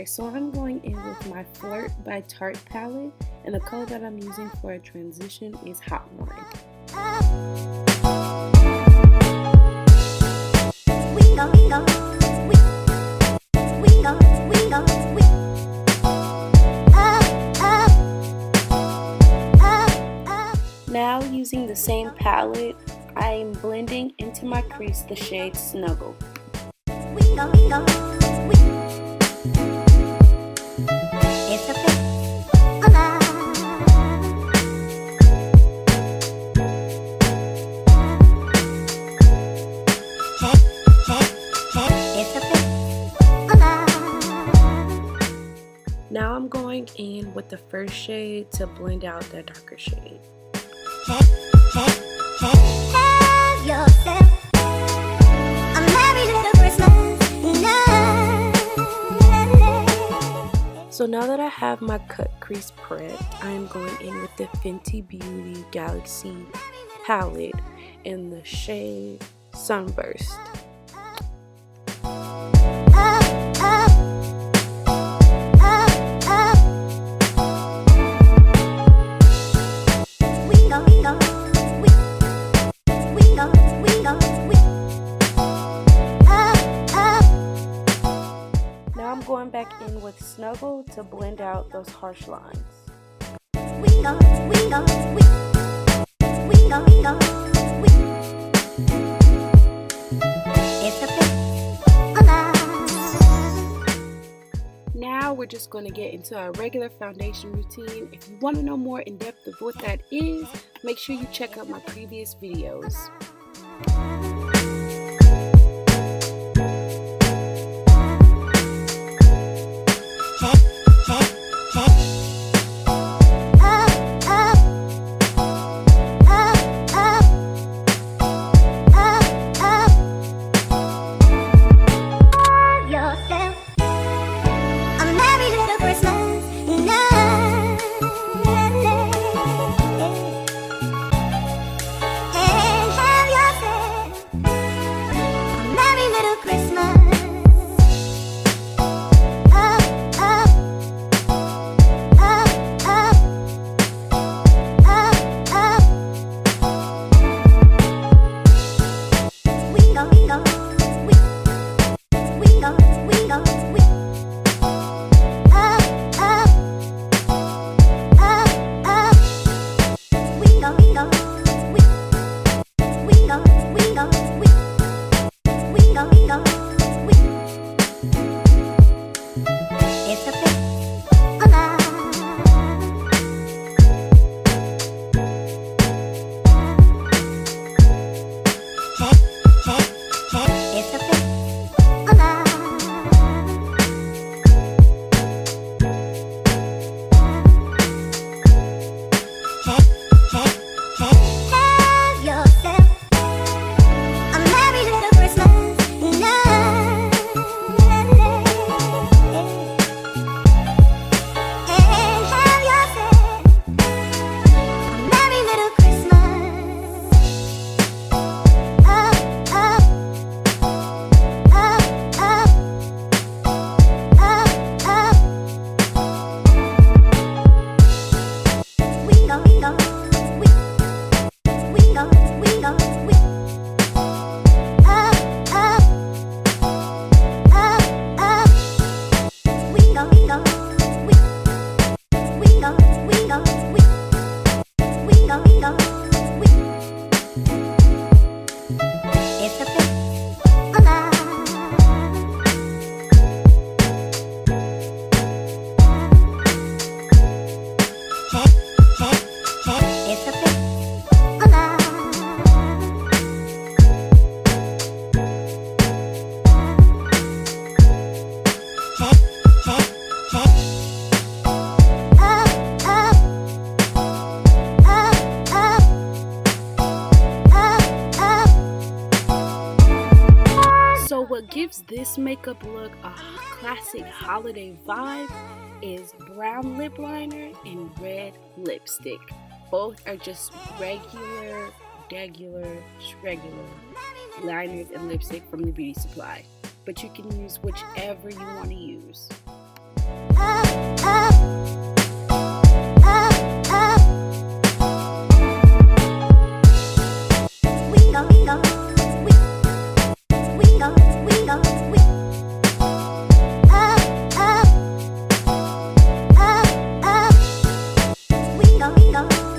Okay, so I'm going in with my Flirt by Tarte palette, and the color that I'm using for a transition is Hot Wine. Now, using the same palette, I am blending into my crease the shade Snuggle. Now I'm going in with the first shade to blend out that darker shade. So now that I have my cut crease prepped, I'm going in with the Fenty Beauty Galaxy palette in the shade Sunburst. Now I'm going back in with Snuggle to blend out those harsh lines. Now we're just going to get into our regular foundation routine. If you want to know more in depth of what that is, make sure you check out my previous videos. What gives this makeup look a classic holiday vibe is brown lip liner and red lipstick. Both are just regular liners and lipstick from the beauty supply, but you can use whichever you want to use. We go.